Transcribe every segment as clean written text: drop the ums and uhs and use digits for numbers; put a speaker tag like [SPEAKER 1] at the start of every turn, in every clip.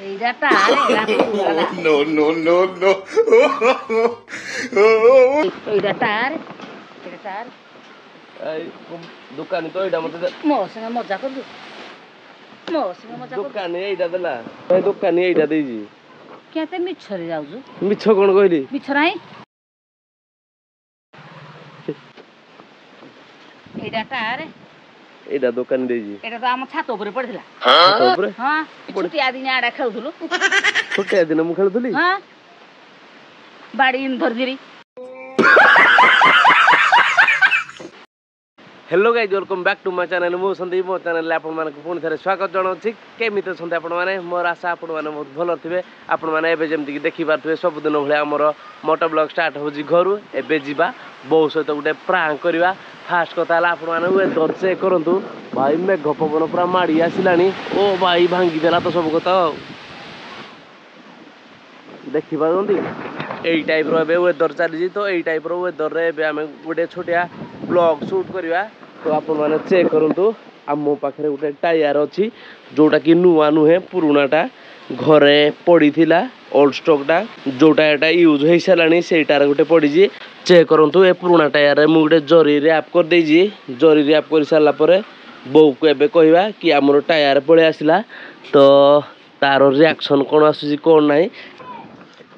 [SPEAKER 1] এইটা টার
[SPEAKER 2] No, no, no, no.
[SPEAKER 1] এইটা টার এটা টার
[SPEAKER 3] দোকানি তো এইটা মতে
[SPEAKER 1] ମୋ ସାଙ୍ଗେ ମଜା କରୁଛୁ ମୋ ସାଙ୍ଗେ ମଜା କରୁଛୁ
[SPEAKER 3] ଦୋକାନି ଏଇଟା ଦେଲା ଭାଇ ଦୋକାନି ଏଇଟା ଦେଇଛି
[SPEAKER 1] କେତେ ମିଛରେ ଯାଉଛୁ
[SPEAKER 3] ମିଛ କଣ କହିଲି
[SPEAKER 1] ମିଛ ନାହିଁ ଏଇଟା ଟାର
[SPEAKER 3] ଏଇଟା ଦୋକାନି ଦେଇଛି
[SPEAKER 1] ଏଇଟା ତ ଆମ ଛାତ ଉପରେ ପଡିଥିଲା
[SPEAKER 3] ଛାତ ଉପରେ
[SPEAKER 1] ହଁ ଛୁଟିଆ ଦିନ ଆଡେ ଖେଳୁଥିଲୁ
[SPEAKER 3] ଛୋଟିଆ ଦିନ ମୁଁ ଖେଳୁଥିଲି
[SPEAKER 1] ହଁ ବାଡି ଧରିକିରି
[SPEAKER 3] hello guys welcome back to my channel मु संदीप मो चैनल आपण मानक पुणी थे स्वागत जनाऊँ केमी अच्छा आपण मैंने मोर आशा आपण मैंने बहुत भल थे आपण मैंने एवं जमीक देखिपे सबुदिन भाई आमर मोटो ब्लॉग स्टार्ट हो घर एवं जा बो सहित गोटे प्रांक करवा फास्ट कथा आपण मैंने वेदर चेक करूँ भाई मेघ पवन पूरा माड़ी आसला ओ भाई भांगीदेला तो सब कथा देखिपार यही टाइप वेदर चली तो यही टाइप वेदर आम गोटे छोटिया ब्लॉग शूट करवा तो आपण मैंने चेक करूँ आ मो पाखे गोटे टायर अच्छी जोटा कि नुआ नुहे पुराणाटा घरे पड़ी ओल्ड स्टॉकटा जोटा एटा यूज हो सारा से गोटे पड़ी चेक करूँ ए पुराणा टायर मुझे जरी रैप कर देजी जरी रैप कर सारापर बो को एबे कहवा कि आमर टायर पलि आसला तो तार रिएक्शन कौन आसूसी कौन ना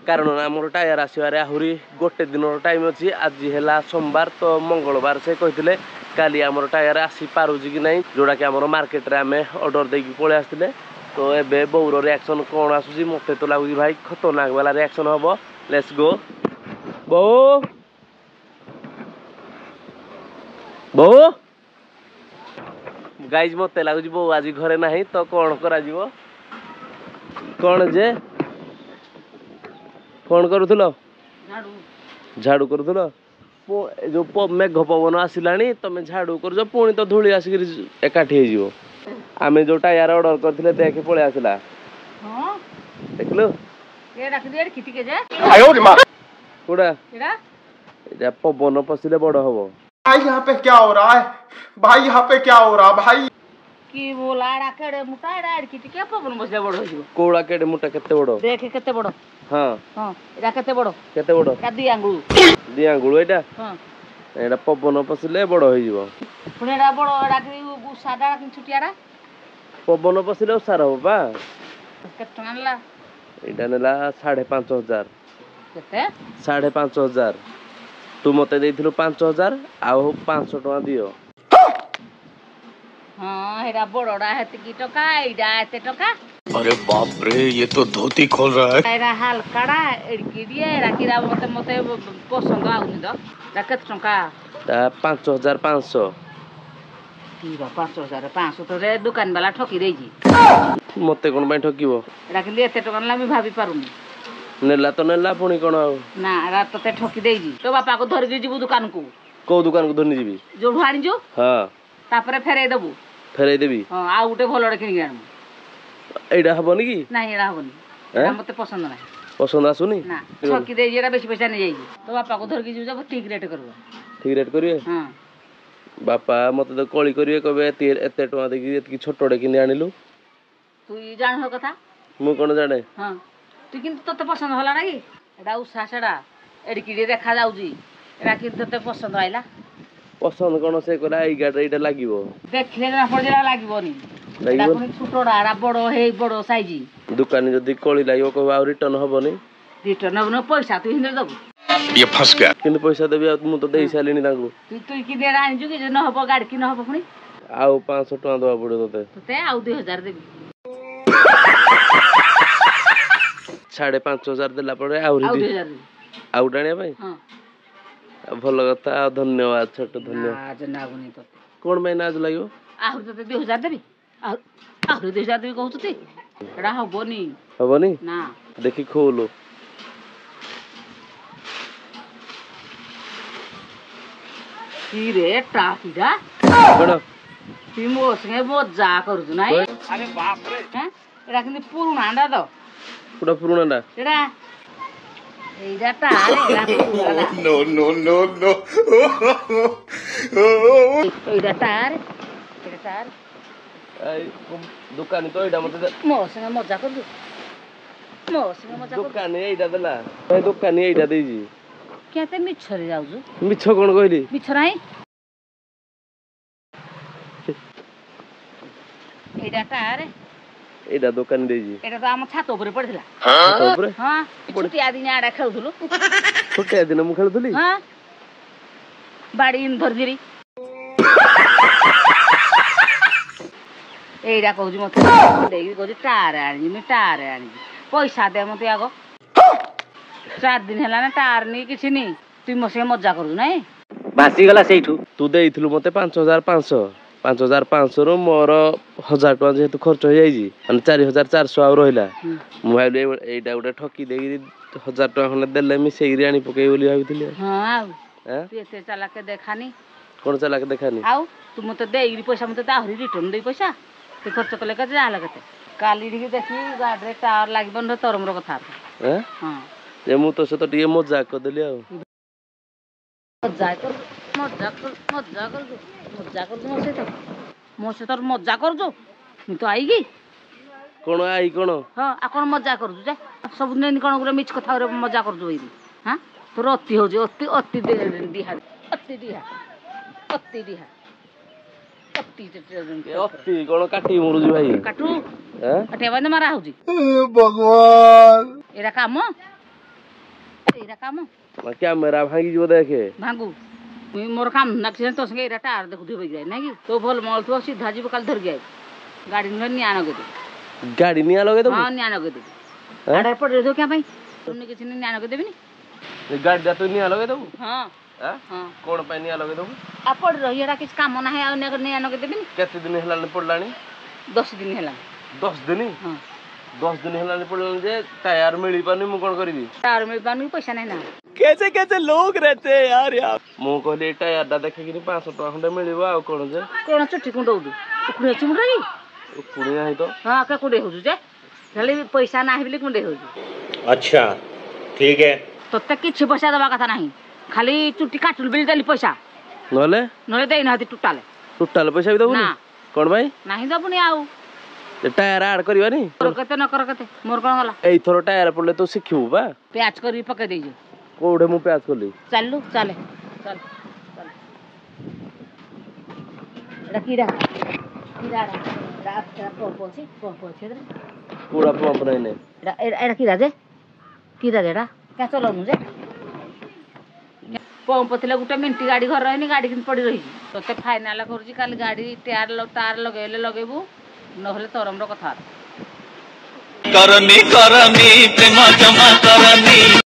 [SPEAKER 3] कारण आमर टायर आसबार आहरी गोटे दिन टाइम अच्छी आज है सोमवार तो मंगलवार से कहते काली आमर टायर आसी पारुची कि नहीं जोड़ा कि आमर मार्केट रे आमे ऑर्डर देकी पळे आसथिले तो एबे बौर रिएक्शन कौन आसूसी मते तो लागुची भाई खतरनाक वाला रिएक्शन हबो लेट्स गो बो बो गाइज मते लागुची बो आज घरे नाही तो कौन करा जीवो कौन जे कौन करूथलो झाड़ू करूथलो जो मेघ पवन आसला तुम झाड़ू कर पुणी तो धूली आसिक एकाठी हो आम जो टायर ऑर्डर करते देख पलि आसला देखलु कौटा पवन पशिले बड़ हम
[SPEAKER 2] भाई यहाँ पे क्या हो रहा है भाई यहाँ पे क्या हो रहा है भाई
[SPEAKER 1] କି ବୋଲା ଏଡା କେଡେ ମୋଟା ଏଡା ଏଡକି ଟିକେ ପବନ ବସିଲେ ବଡ ହେଇଯିବ
[SPEAKER 3] କୋଉଳା କେଡେ ମୋଟା କେତେ ବଡ
[SPEAKER 1] ଦେଖେ କେତେ ବଡ
[SPEAKER 3] ହଁ
[SPEAKER 1] ହଁ ଏଡା କେତେ ବଡ କା ଦି
[SPEAKER 3] ଆଙ୍ଗୁଳ ଏଇଟା
[SPEAKER 1] ହଁ
[SPEAKER 3] ଏଇଟା ପବନ ପଶିଲେ ବଡ ହେଇଯିବ
[SPEAKER 1] ପୁଣି ଏଡା ବଡ ଏଡା କି ଉଷାଟା ଛୁଟିଆଟା
[SPEAKER 3] ପବନ ପଶିଲେ ଉଷାର ହବ ବା
[SPEAKER 1] କେତେ ଟଙ୍କା ନେଲା
[SPEAKER 3] ଏଇଟା ନେଲା 5,500
[SPEAKER 1] କେତେ
[SPEAKER 3] 5,500 ତୁ ମତେ ଦେଇଥିଲୁ 5,000 ଆଉ 500 ଟଙ୍କା ଦିଅ
[SPEAKER 1] हाँ हेरा बड़ोड़ा हेतिकी टका एडा एते टका
[SPEAKER 2] अरे बाप रे ये तो धोती खोल रहा है
[SPEAKER 1] एरा हल्काड़ा एडकी दिए एरा किरा मते मते पसंद आउनी द एरा केते टका
[SPEAKER 3] ता 5,500
[SPEAKER 1] तीरा 5,500 तो रे दुकान वाला ठकी देजी
[SPEAKER 3] मते कोन बाय ठकीबो
[SPEAKER 1] एरा कि एते टका ला मी भाबी पारुनी
[SPEAKER 3] नेला तो नेला पुणी कोन
[SPEAKER 1] ना एरा तते ठकी देजी तो बापा को धर के जीबू दुकान को
[SPEAKER 3] दुकान को धरनी जीबी
[SPEAKER 1] जोठु आनी जो
[SPEAKER 3] हां
[SPEAKER 1] तापरे फेरे देबू
[SPEAKER 3] फेरे देबी
[SPEAKER 1] हां आ उटे भलोडे किनि आनमु
[SPEAKER 3] एडा हबनी की
[SPEAKER 1] नाही एडा हबनी एडा मते पसंद नाही
[SPEAKER 3] पसंद आसुनी
[SPEAKER 1] ना ठकी देजी एडा बेसी पैसा नै जाईजी तो बापा को धर के जीबू जब ठीक रेट करबो
[SPEAKER 3] ठीक रेट करिवे
[SPEAKER 1] हां
[SPEAKER 3] बापा मते तो कळी करिवे कबे एते टका देकी एतकी छोटोडे किनि आनिलु
[SPEAKER 1] तू जान हो कथा
[SPEAKER 3] मु कोन जाने
[SPEAKER 1] हां तू किंतु तते पसंद होला ना की एडा उषा सेडा एडकी देखा जाउजी एडा कि तते पसंद आइला
[SPEAKER 3] पसंद कोन से कोला एई गाडी एटा लागिवो
[SPEAKER 1] देखले ना पड़ेला लागिवोनी एडा कोन छोटोडा एडा बड़ो हे बड़ो साइजी
[SPEAKER 3] दुकानी जदी कळी लागिवो को आ रिटर्न हबनी
[SPEAKER 1] रिटर्न न पैसा तू हिंदे दबु
[SPEAKER 2] ये फंस गया
[SPEAKER 3] किंतु पैसा देबी मु तो देई सालिनी तांगु
[SPEAKER 1] तू कि देरा आनिजु कि न हबो गाडी कि न हबो पुनी
[SPEAKER 3] आउ 500 टका दवा पड़ो तते
[SPEAKER 1] आउ 2000 देबी
[SPEAKER 3] 5,500 देला पड़े आउरी
[SPEAKER 1] 2000
[SPEAKER 3] आउ डाणिया भाई
[SPEAKER 1] हां
[SPEAKER 3] भल कथा धन्यवाद छोट धन्यवाद
[SPEAKER 1] आज नागुनी तते
[SPEAKER 3] कोन में नाज लागो
[SPEAKER 1] आउ तते 2000 देबी आउ 2000 देबी कहू तते एडा हबोनी ना
[SPEAKER 3] देखी खोलो
[SPEAKER 1] की रे टाकीडा
[SPEAKER 3] कोन
[SPEAKER 1] ती मो संगे मजा करूछु नाही
[SPEAKER 3] अरे बाप रे
[SPEAKER 1] हैं एडा किनि पुरुणाडा द
[SPEAKER 3] पुरा पुराणाडा
[SPEAKER 1] एडा एडा टारे एडा पुरुणाडा
[SPEAKER 2] No, no, no, no.
[SPEAKER 1] एडा टार
[SPEAKER 3] दुकानी तो एडा मते
[SPEAKER 1] मो संगे मजा करछु ମୋ ସଙ୍ଗେ ମଜା କରୁଛୁ
[SPEAKER 3] ଦୋକାନୀ ଏଇଟା ଦେଲା ଭାଇ ଦୋକାନୀ ଏଇଟା ଦେଇଛି
[SPEAKER 1] କେତେ ମିଛରେ ଯାଉଛୁ
[SPEAKER 3] ମିଛ କଣ କହିଲି
[SPEAKER 1] ମିଛ ନାହିଁ ଏଇଟା ଟାରେ
[SPEAKER 3] ଏଇଟା ଦୋକାନୀ ଦେଇଛି
[SPEAKER 1] ଏଇଟା ତ ଆମ ଛାତ ଉପରେ ପଡିଥିଲା
[SPEAKER 3] ତାପରେ
[SPEAKER 1] ହଁ ଛୁଟିଆ ଦିନ ଆଡେ ଖେଳୁଥିଲୁ
[SPEAKER 3] ଛୋଟିଆ ଦିନ ମୁଁ ଖେଳୁଥିଲି
[SPEAKER 1] ହଁ ବାଡି ଧରିକିରି ଏଇଟା କହୁଛି ମତେ ଦେଇକି କହୁଛି ଟାରେ ଆଣିବି ଟାରେ ଆଣିବି ପଇସା ଦେ ମତେ ଆଗ 4 ଦିନ ହେଲା ନା ଟାର ନେଇ କିଛି ନି ତୁଇ ମୋ ସଙ୍ଗେ ମଜା କରୁଛୁ ନାଇଁ
[SPEAKER 4] ଭାସିଗଲା ସେଇଠୁ
[SPEAKER 3] ତୁ ଦେଇଥିଲୁ ମତେ 5500 5500 ରୁ ମୋର 1000 ଟଙ୍କା ଯେହେତୁ ଖର୍ଚ୍ଚ ହେଇଯାଇଛି ମାନେ 4400 ଆଉ ରହିଲା ମୁଁ ଭାବିଲି ଏଇଟା ଗୋଟେ ଠକି ଦେଇକି 1000 ଟଙ୍କା ଖଣ୍ଡେ ଦେଲେ ମିଶେଇକିରି ଆଣି ପକେଇବି ବୋଲି ଭାବିଥିଲି
[SPEAKER 1] ହଁ ଆଉ ତୁ ଏତେ ଚାଲାକ ଦେଖାନି
[SPEAKER 3] କଣ ଚାଲାକ ଦେଖାନି
[SPEAKER 1] ଆଉ ତୁ ମତେ ଦେଇକିରି ପଇସା ମତେ ଆହୁରି ରିଟର୍ନ ଦେଇ ପଇସା ତୁ ଖର୍ଚ୍ଚ କଲେ କେତେ ଯାହା ହେଲା କେତେ କାଲି ଟିକେ ଦେଖି ଗାଡ଼ିରେ ଟାୱାର ଲାଗିବନି ତୋର ମୋର କଥା ହଁ
[SPEAKER 3] ଯେ ମୁଁ ତୋ ସହିତ ଟିକେ ମଜାକ କରିଦେଲି ଆଉ
[SPEAKER 1] ମଜା କରୁଛୁ ମୋ ସହିତ ମଜା କରୁଛୁ ମୁଁ ତ ଆଇକି
[SPEAKER 3] କଣ ଆଇ କଣ
[SPEAKER 1] ହଁ ଆଉ କଣ ମଜା କରୁଛୁ ଯେ ସବୁଦିନ ଏମିତି କଣ ଗୋଟେ ମିଛ କଥା ଗୋଟେ ମଜା କରୁଛୁ ଏଇଠି ହଁ ତୋର ଅତି ହଉଛି ଅତି ଅତି ଡିହା ଅତି ଡିହା ଅତି ଡିହା
[SPEAKER 3] ଅତି କଣ କାଟି ମରୁଛି ଭାଇ
[SPEAKER 1] କାଟୁ କାଟିବା ପାଇଁ ମାରା ହଉଛି
[SPEAKER 2] भगवान
[SPEAKER 1] ଏଇଟା କାମ
[SPEAKER 3] କ୍ୟାମେରା ଭାଙ୍ଗିଯିବ ଦେଖେ
[SPEAKER 1] ଭାଙ୍ଗୁ ମୋର କାମ ନାଚି ତୋ ସାଙ୍ଗେ ଏଇଟା ଟାର ଦେଖୁଥିବ ନାଇଁ କି ତୋ ଭଲ ମଳୁଥିବ ସିଧା ଯିବ କାଲି ଧରିକି ଆଇ ଗାଡି ନହେଲେ ନିଆଁ ନଗେଇଦେବି
[SPEAKER 3] ଗାଡି ନିଆଁ ଲଗେଇଦବୁ
[SPEAKER 1] ହଁ ନିଆଁ ନଗେଇଦେବି ଆଡେ ପଡି ରହିଥିବ କ୍યાં ପାଇଁ ତୁମେ କିଛି ନିଆଁ ନଗେଇଦେବିନି
[SPEAKER 3] ଗାଡିଟା ତୁ ନିଆଁ ଲଗେଇଦବୁ
[SPEAKER 1] ହଁ ହଁ
[SPEAKER 3] କଣ ପାଇଁ ନିଆଁ ଲଗେଇଦବୁ
[SPEAKER 1] ଆଉ ପଡି ରହି ଏଇଟା କିଛି କାମ ନାହିଁ ଆଉ ନିଆଁ ନଗେଇଦେବିନି
[SPEAKER 3] କେତେ ଦିନ ହେଲାଣି ପଡିଲାଣି
[SPEAKER 1] 10 ଦିନ ହେଲା
[SPEAKER 3] 10 ଦିନ
[SPEAKER 1] ହଁ
[SPEAKER 3] 10 ଦିନ ହେଲାଣି ପଡିଲାଣି ଯେ ଟାୟାର ମିଳିପାରୁନି ମୁଁ କଣ କରିବି
[SPEAKER 1] ଟାର ମିଳିପାରୁନି ପଇସା ନାହିଁ ନା
[SPEAKER 3] कैसे कैसे लोग रहते हैं यार ମୁଁ କହିଲି ଏଇ ଟାୟାରଟା ଦେଖିକିରି 500 ଟଙ୍କା ଖଣ୍ଡେ ମିଳିବ ଆଉ କଣ ଯେ
[SPEAKER 1] କଣ ଚୁଟି କୁଣ୍ଡଉଛୁ ଉକୁଣି ଅଛି ମୁଣ୍ଡ କି
[SPEAKER 3] ପୁଣି ନାହିଁ ତ
[SPEAKER 1] ହଁ କେ କୁଣ୍ଡେଇ ହଉଛୁ ଯେ ହେଲେ ପଇସା ନାହିଁ ବୋଲି କୁଣ୍ଡେଇ ହଉଛୁ
[SPEAKER 4] अच्छा ठीक है
[SPEAKER 1] ତତେ କିଛି ପଇସା ଦେବା କଥା ନାହିଁ ଖାଲି ଚୁଟି କାଟିଲୁ ବୋଲି ଦେଲି ପଇସା
[SPEAKER 3] ନହେଲେ
[SPEAKER 1] ଦେଇନାହାନ୍ତି
[SPEAKER 3] ଟୋଟାଲ ପଇସା ବି ଦବୁନି
[SPEAKER 1] ନା
[SPEAKER 3] କଣ ପାଇଁ
[SPEAKER 1] ନାହିଁ ଦବୁନି ଆଉ
[SPEAKER 3] ଟାୟାର ଆଡ କରିବାନି
[SPEAKER 1] ତୋର କେତେ ନ କର କେତେ ମୋର କଣ ଗଲା
[SPEAKER 3] ଏଇଥର ଟାୟାର ପଡିଲେ ତୁ ଶିଖିବୁ ବା
[SPEAKER 1] ପ୍ୟାଚ୍ କରିକି ପକେଇ ଦେଇଛୁ
[SPEAKER 3] କୋଉଠି ମୁଁ ପ୍ୟାଚ୍ କଲି
[SPEAKER 1] ଚାଲୁ ଚାଲେ ଚାଲ ଚାଲ ଏଇଟା କିରା ପମ୍ପ ଅଛି
[SPEAKER 3] ପୁରା ପମ୍ପ ନାହିଁ ନେ
[SPEAKER 1] ଏଇଟା କିରା ଯେ ଏଇଟା କାଁ ଚଲାଉନୁ ଯେ ପମ୍ପ ଥିଲେ ଗୋଟେ ମିନିଟ୍ ଗାଡ଼ି ଘରେ ରହିନି ଗାଡ଼ି କିନ୍ତୁ ପଡ଼ି ରହିଛି ତତେ ଫାଇନାଲ କରୁଛି କାଲି ଗାଡ଼ି ଟାର ଲଗେଇଲେ ଲଗେଇବୁ ନହେଲେ ତରମର କଥା
[SPEAKER 5] करनी करनी प्रेम जमा करनी